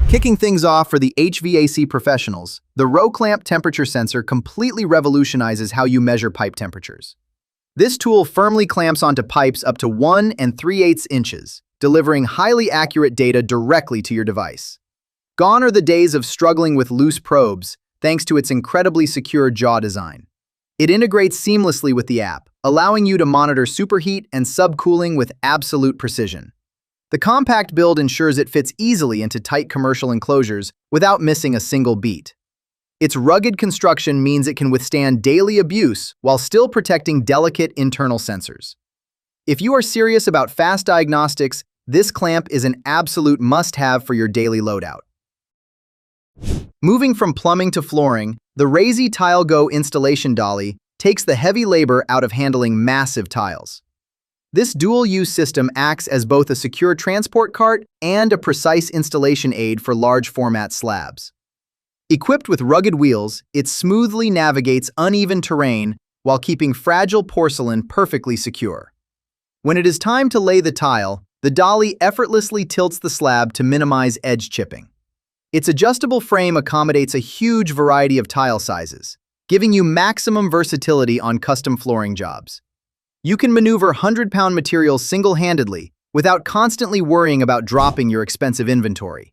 Kicking things off for the HVAC professionals, the ROCLAMP temperature sensor completely revolutionizes how you measure pipe temperatures. This tool firmly clamps onto pipes up to 1 3/8 inches, delivering highly accurate data directly to your device. Gone are the days of struggling with loose probes, thanks to its incredibly secure jaw design. It integrates seamlessly with the app, allowing you to monitor superheat and subcooling with absolute precision. The compact build ensures it fits easily into tight commercial enclosures without missing a single beat. Its rugged construction means it can withstand daily abuse while still protecting delicate internal sensors. If you are serious about fast diagnostics, this clamp is an absolute must-have for your daily loadout. Moving from plumbing to flooring, the Raizi TileGo installation dolly takes the heavy labor out of handling massive tiles. This dual-use system acts as both a secure transport cart and a precise installation aid for large-format slabs. Equipped with rugged wheels, it smoothly navigates uneven terrain while keeping fragile porcelain perfectly secure. When it is time to lay the tile, the dolly effortlessly tilts the slab to minimize edge chipping. Its adjustable frame accommodates a huge variety of tile sizes, giving you maximum versatility on custom flooring jobs. You can maneuver 100-pound materials single-handedly without constantly worrying about dropping your expensive inventory.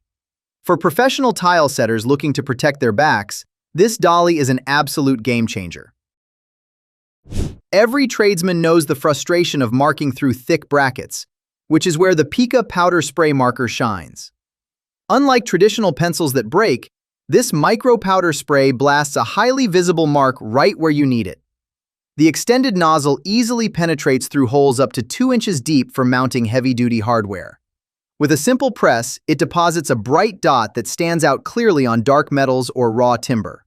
For professional tile setters looking to protect their backs, this dolly is an absolute game-changer. Every tradesman knows the frustration of marking through thick brackets, which is where the Pica powder spray marker shines. Unlike traditional pencils that break, this micro powder spray blasts a highly visible mark right where you need it. The extended nozzle easily penetrates through holes up to 2 inches deep for mounting heavy-duty hardware. With a simple press, it deposits a bright dot that stands out clearly on dark metals or raw timber.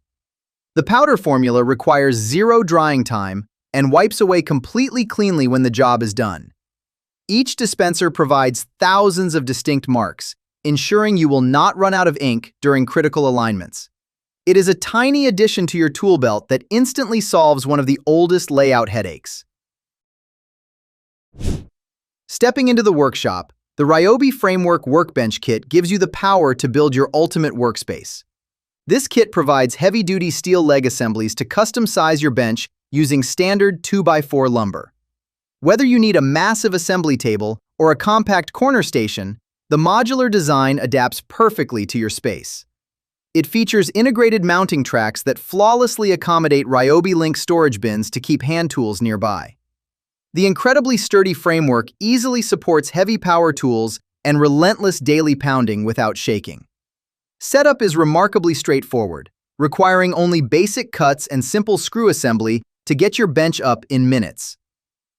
The powder formula requires 0 drying time and wipes away completely cleanly when the job is done. Each dispenser provides thousands of distinct marks, ensuring you will not run out of ink during critical alignments. It is a tiny addition to your tool belt that instantly solves one of the oldest layout headaches. Stepping into the workshop, the Ryobi Framework Workbench Kit gives you the power to build your ultimate workspace. This kit provides heavy-duty steel leg assemblies to custom size your bench using standard 2x4 lumber. Whether you need a massive assembly table or a compact corner station, the modular design adapts perfectly to your space. It features integrated mounting tracks that flawlessly accommodate Ryobi Link storage bins to keep hand tools nearby. The incredibly sturdy framework easily supports heavy power tools and relentless daily pounding without shaking. Setup is remarkably straightforward, requiring only basic cuts and simple screw assembly to get your bench up in minutes.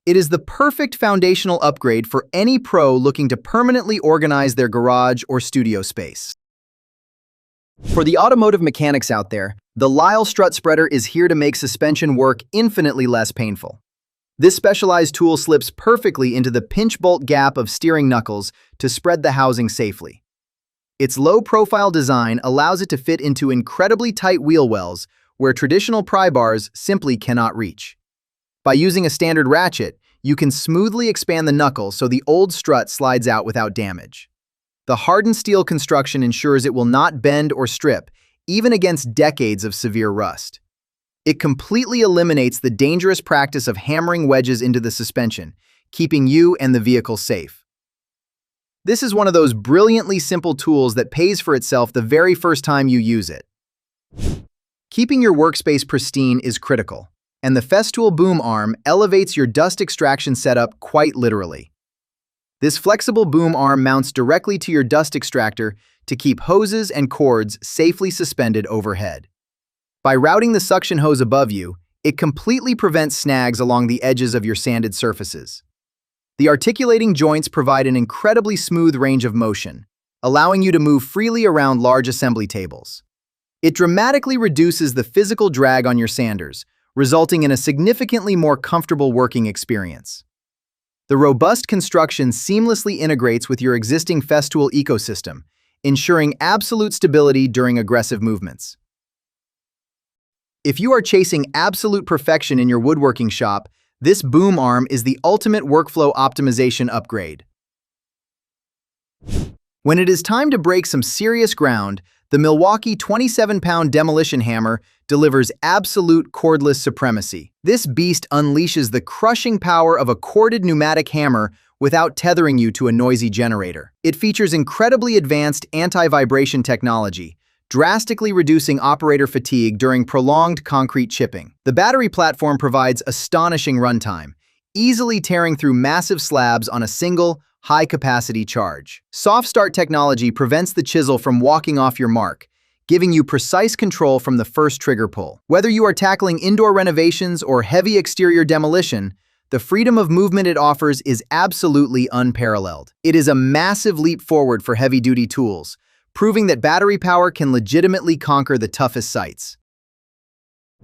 It is the perfect foundational upgrade for any pro looking to permanently organize their garage or studio space. For the automotive mechanics out there, the Lisle strut spreader is here to make suspension work infinitely less painful. This specialized tool slips perfectly into the pinch bolt gap of steering knuckles to spread the housing safely. Its low-profile design allows it to fit into incredibly tight wheel wells where traditional pry bars simply cannot reach. By using a standard ratchet, you can smoothly expand the knuckle so the old strut slides out without damage. The hardened steel construction ensures it will not bend or strip, even against decades of severe rust. It completely eliminates the dangerous practice of hammering wedges into the suspension, keeping you and the vehicle safe. This is one of those brilliantly simple tools that pays for itself the very first time you use it. Keeping your workspace pristine is critical, and the Festool boom arm elevates your dust extraction setup quite literally. This flexible boom arm mounts directly to your dust extractor to keep hoses and cords safely suspended overhead. By routing the suction hose above you, it completely prevents snags along the edges of your sanded surfaces. The articulating joints provide an incredibly smooth range of motion, allowing you to move freely around large assembly tables. It dramatically reduces the physical drag on your sanders, resulting in a significantly more comfortable working experience. The robust construction seamlessly integrates with your existing Festool ecosystem, ensuring absolute stability during aggressive movements. If you are chasing absolute perfection in your woodworking shop, this boom arm is the ultimate workflow optimization upgrade. When it is time to break some serious ground, the Milwaukee 27-pound demolition hammer delivers absolute cordless supremacy. This beast unleashes the crushing power of a corded pneumatic hammer without tethering you to a noisy generator. It features incredibly advanced anti-vibration technology, drastically reducing operator fatigue during prolonged concrete chipping. The battery platform provides astonishing runtime, easily tearing through massive slabs on a single, high-capacity charge. Soft start technology prevents the chisel from walking off your mark, giving you precise control from the first trigger pull. Whether you are tackling indoor renovations or heavy exterior demolition, the freedom of movement it offers is absolutely unparalleled. It is a massive leap forward for heavy-duty tools, proving that battery power can legitimately conquer the toughest sites.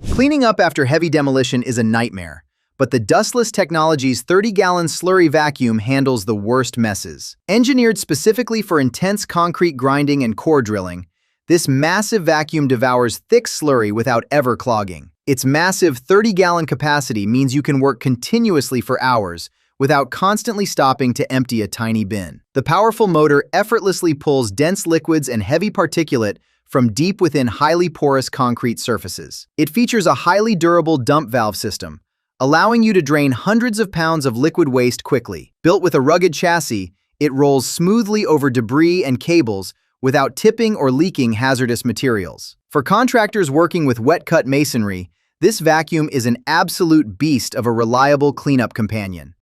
Cleaning up after heavy demolition is a nightmare, but the Dustless Technology's 30-gallon slurry vacuum handles the worst messes. Engineered specifically for intense concrete grinding and core drilling, this massive vacuum devours thick slurry without ever clogging. Its massive 30-gallon capacity means you can work continuously for hours without constantly stopping to empty a tiny bin. The powerful motor effortlessly pulls dense liquids and heavy particulate from deep within highly porous concrete surfaces. It features a highly durable dump valve system, allowing you to drain hundreds of pounds of liquid waste quickly. Built with a rugged chassis, it rolls smoothly over debris and cables without tipping or leaking hazardous materials. For contractors working with wet-cut masonry, this vacuum is an absolute beast of a reliable cleanup companion.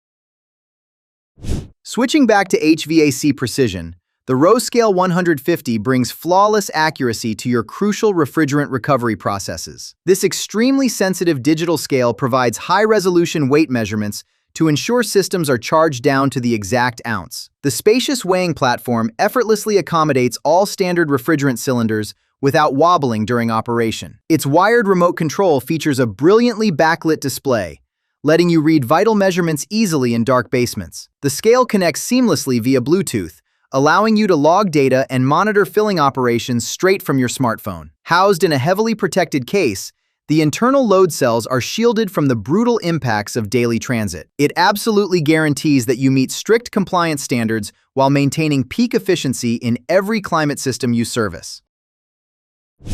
Switching back to HVAC precision, the ROSCALE 150 brings flawless accuracy to your crucial refrigerant recovery processes. This extremely sensitive digital scale provides high-resolution weight measurements to ensure systems are charged down to the exact ounce. The spacious weighing platform effortlessly accommodates all standard refrigerant cylinders without wobbling during operation. Its wired remote control features a brilliantly backlit display, letting you read vital measurements easily in dark basements. The scale connects seamlessly via Bluetooth, allowing you to log data and monitor filling operations straight from your smartphone. Housed in a heavily protected case, the internal load cells are shielded from the brutal impacts of daily transit. It absolutely guarantees that you meet strict compliance standards while maintaining peak efficiency in every climate system you service.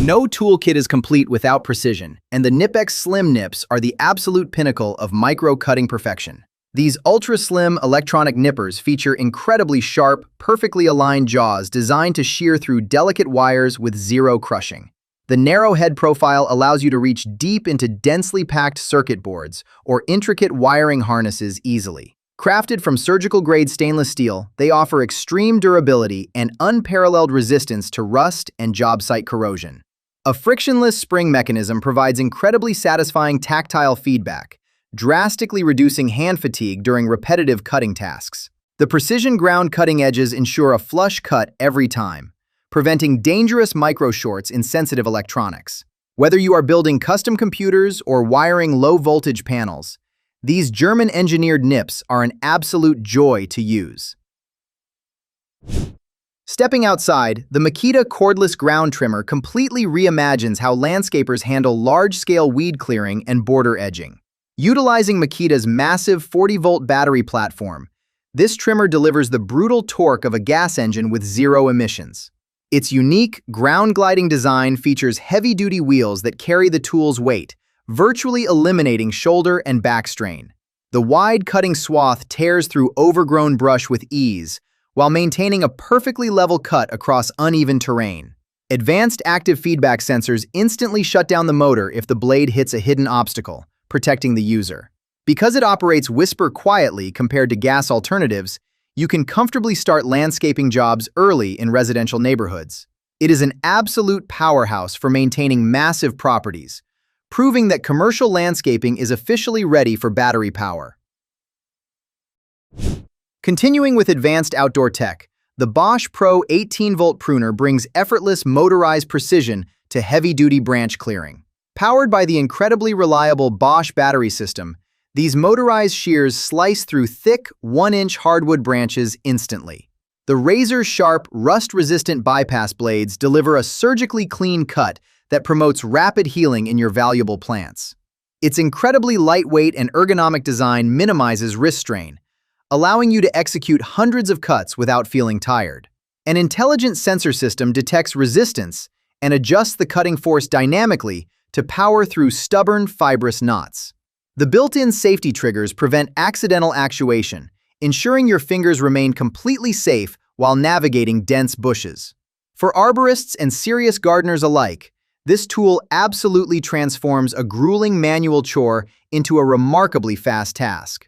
No toolkit is complete without precision, and the Knipex Slim Nips are the absolute pinnacle of micro-cutting perfection. These ultra-slim electronic nippers feature incredibly sharp, perfectly aligned jaws designed to shear through delicate wires with zero crushing. The narrow head profile allows you to reach deep into densely packed circuit boards or intricate wiring harnesses easily. Crafted from surgical-grade stainless steel, they offer extreme durability and unparalleled resistance to rust and job site corrosion. A frictionless spring mechanism provides incredibly satisfying tactile feedback, drastically reducing hand fatigue during repetitive cutting tasks. The precision ground cutting edges ensure a flush cut every time, preventing dangerous micro-shorts in sensitive electronics. Whether you are building custom computers or wiring low-voltage panels, these German-engineered nips are an absolute joy to use. Stepping outside, the Makita cordless ground trimmer completely reimagines how landscapers handle large-scale weed clearing and border edging. Utilizing Makita's massive 40-volt battery platform, this trimmer delivers the brutal torque of a gas engine with zero emissions. Its unique, ground-gliding design features heavy-duty wheels that carry the tool's weight, virtually eliminating shoulder and back strain. The wide cutting swath tears through overgrown brush with ease, while maintaining a perfectly level cut across uneven terrain. Advanced active feedback sensors instantly shut down the motor if the blade hits a hidden obstacle, protecting the user. Because it operates whisper quietly compared to gas alternatives, you can comfortably start landscaping jobs early in residential neighborhoods. It is an absolute powerhouse for maintaining massive properties, proving that commercial landscaping is officially ready for battery power. Continuing with advanced outdoor tech, the Bosch Pro 18-volt pruner brings effortless motorized precision to heavy-duty branch clearing. Powered by the incredibly reliable Bosch battery system, these motorized shears slice through thick, 1-inch hardwood branches instantly. The razor-sharp, rust-resistant bypass blades deliver a surgically clean cut that promotes rapid healing in your valuable plants. Its incredibly lightweight and ergonomic design minimizes wrist strain, allowing you to execute hundreds of cuts without feeling tired. An intelligent sensor system detects resistance and adjusts the cutting force dynamically to power through stubborn, fibrous knots. The built-in safety triggers prevent accidental actuation, ensuring your fingers remain completely safe while navigating dense bushes. For arborists and serious gardeners alike, this tool absolutely transforms a grueling manual chore into a remarkably fast task.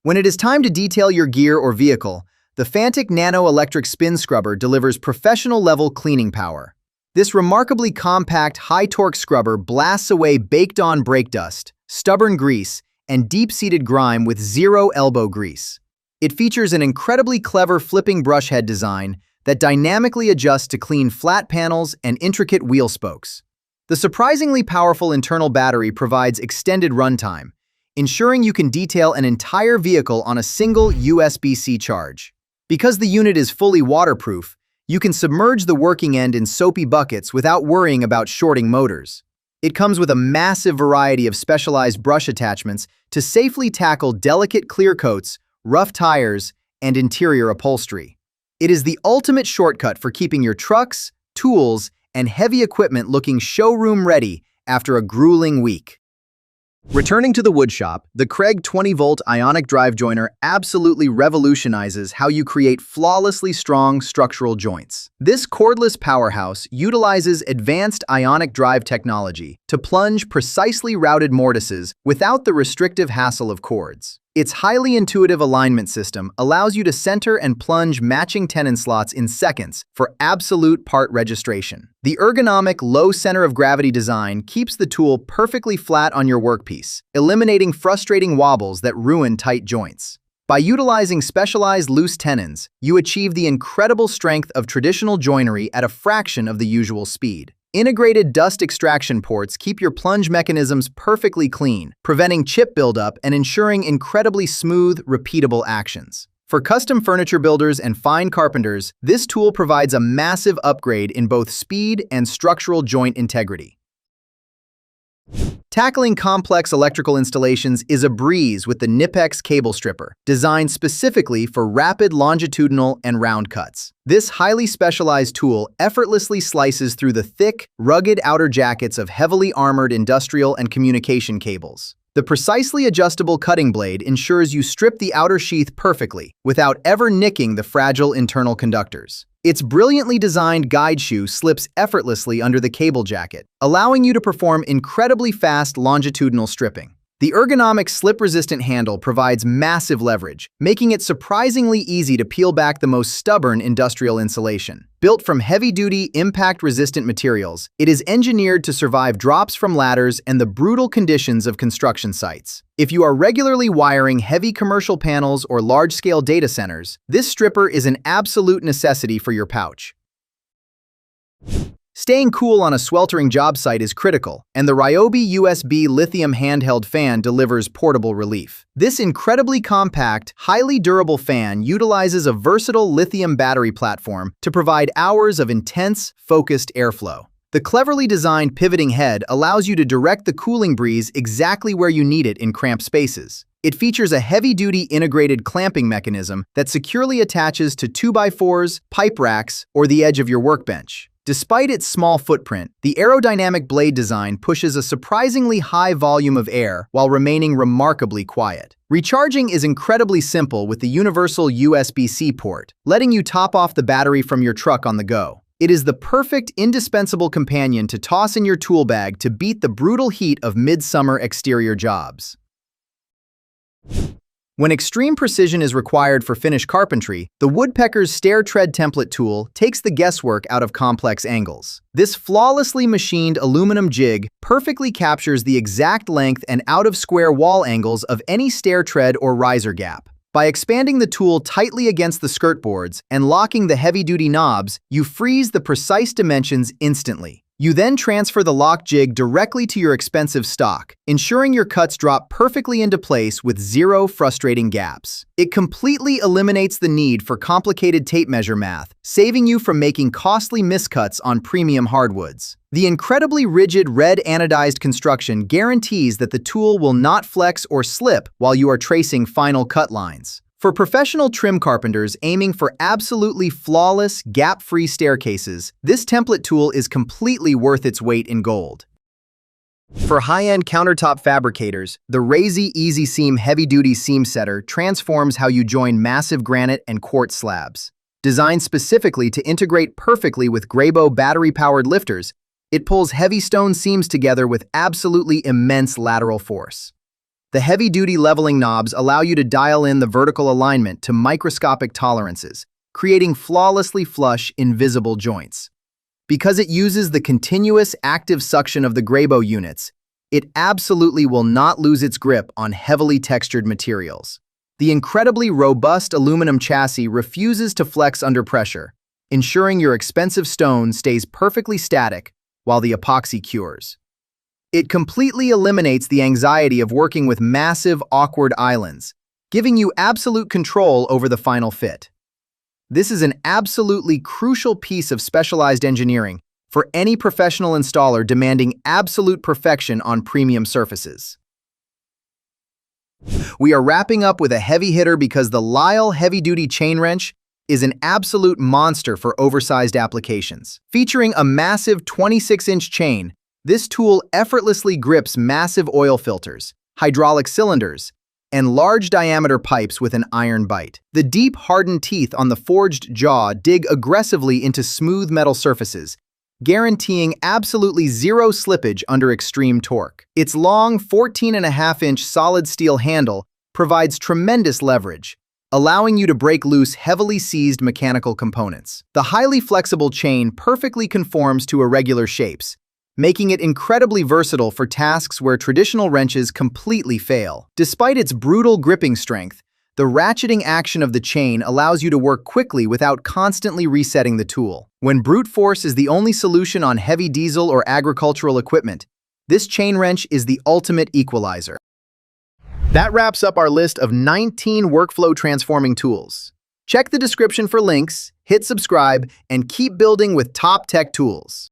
When it is time to detail your gear or vehicle, the Fanttik Nano electric spin scrubber delivers professional-level cleaning power. This remarkably compact, high-torque scrubber blasts away baked-on brake dust, stubborn grease, and deep-seated grime with zero elbow grease. It features an incredibly clever flipping brush head design that dynamically adjusts to clean flat panels and intricate wheel spokes. The surprisingly powerful internal battery provides extended runtime, ensuring you can detail an entire vehicle on a single USB-C charge. Because the unit is fully waterproof, you can submerge the working end in soapy buckets without worrying about shorting motors. It comes with a massive variety of specialized brush attachments to safely tackle delicate clear coats, rough tires, and interior upholstery. It is the ultimate shortcut for keeping your trucks, tools, and heavy equipment looking showroom-ready after a grueling week. Returning to the woodshop, the Kreg 20-volt ionic drive joiner absolutely revolutionizes how you create flawlessly strong structural joints. This cordless powerhouse utilizes advanced ionic drive technology to plunge precisely routed mortises without the restrictive hassle of cords. Its highly intuitive alignment system allows you to center and plunge matching tenon slots in seconds for absolute part registration. The ergonomic, low center of gravity design keeps the tool perfectly flat on your workpiece, eliminating frustrating wobbles that ruin tight joints. By utilizing specialized loose tenons, you achieve the incredible strength of traditional joinery at a fraction of the usual speed. Integrated dust extraction ports keep your plunge mechanisms perfectly clean, preventing chip buildup and ensuring incredibly smooth, repeatable actions. For custom furniture builders and fine carpenters, this tool provides a massive upgrade in both speed and structural joint integrity. Tackling complex electrical installations is a breeze with the Knipex cable stripper, designed specifically for rapid longitudinal and round cuts. This highly specialized tool effortlessly slices through the thick, rugged outer jackets of heavily armored industrial and communication cables. The precisely adjustable cutting blade ensures you strip the outer sheath perfectly, without ever nicking the fragile internal conductors. Its brilliantly designed guide shoe slips effortlessly under the cable jacket, allowing you to perform incredibly fast longitudinal stripping. The ergonomic slip-resistant handle provides massive leverage, making it surprisingly easy to peel back the most stubborn industrial insulation. Built from heavy-duty, impact-resistant materials, it is engineered to survive drops from ladders and the brutal conditions of construction sites. If you are regularly wiring heavy commercial panels or large-scale data centers, this stripper is an absolute necessity for your pouch. Staying cool on a sweltering job site is critical, and the Ryobi USB lithium handheld fan delivers portable relief. This incredibly compact, highly durable fan utilizes a versatile lithium battery platform to provide hours of intense, focused airflow. The cleverly designed pivoting head allows you to direct the cooling breeze exactly where you need it in cramped spaces. It features a heavy-duty integrated clamping mechanism that securely attaches to 2x4s, pipe racks, or the edge of your workbench. Despite its small footprint, the aerodynamic blade design pushes a surprisingly high volume of air while remaining remarkably quiet. Recharging is incredibly simple with the universal USB-C port, letting you top off the battery from your truck on the go. It is the perfect, indispensable companion to toss in your tool bag to beat the brutal heat of midsummer exterior jobs. When extreme precision is required for finished carpentry, the Woodpecker's Stair Tread Template tool takes the guesswork out of complex angles. This flawlessly machined aluminum jig perfectly captures the exact length and out-of-square wall angles of any stair tread or riser gap. By expanding the tool tightly against the skirt boards and locking the heavy-duty knobs, you freeze the precise dimensions instantly. You then transfer the lock jig directly to your expensive stock, ensuring your cuts drop perfectly into place with zero frustrating gaps. It completely eliminates the need for complicated tape measure math, saving you from making costly miscuts on premium hardwoods. The incredibly rigid red anodized construction guarantees that the tool will not flex or slip while you are tracing final cut lines. For professional trim carpenters aiming for absolutely flawless, gap-free staircases, this template tool is completely worth its weight in gold. For high-end countertop fabricators, the Raizi Easiseam heavy-duty seam setter transforms how you join massive granite and quartz slabs. Designed specifically to integrate perfectly with Grabo battery-powered lifters, it pulls heavy stone seams together with absolutely immense lateral force. The heavy-duty leveling knobs allow you to dial in the vertical alignment to microscopic tolerances, creating flawlessly flush, invisible joints. Because it uses the continuous active suction of the Grabo units, it absolutely will not lose its grip on heavily textured materials. The incredibly robust aluminum chassis refuses to flex under pressure, ensuring your expensive stone stays perfectly static while the epoxy cures. It completely eliminates the anxiety of working with massive, awkward islands, giving you absolute control over the final fit. This is an absolutely crucial piece of specialized engineering for any professional installer demanding absolute perfection on premium surfaces. We are wrapping up with a heavy hitter because the Lisle heavy-duty chain wrench is an absolute monster for oversized applications. Featuring a massive 26-inch chain, this tool effortlessly grips massive oil filters, hydraulic cylinders, and large-diameter pipes with an iron bite. The deep, hardened teeth on the forged jaw dig aggressively into smooth metal surfaces, guaranteeing absolutely zero slippage under extreme torque. Its long 14.5-inch solid steel handle provides tremendous leverage, allowing you to break loose heavily seized mechanical components. The highly flexible chain perfectly conforms to irregular shapes, making it incredibly versatile for tasks where traditional wrenches completely fail. Despite its brutal gripping strength, the ratcheting action of the chain allows you to work quickly without constantly resetting the tool. When brute force is the only solution on heavy diesel or agricultural equipment, this chain wrench is the ultimate equalizer. That wraps up our list of 19 workflow transforming tools. Check the description for links, hit subscribe, and keep building with top tech tools.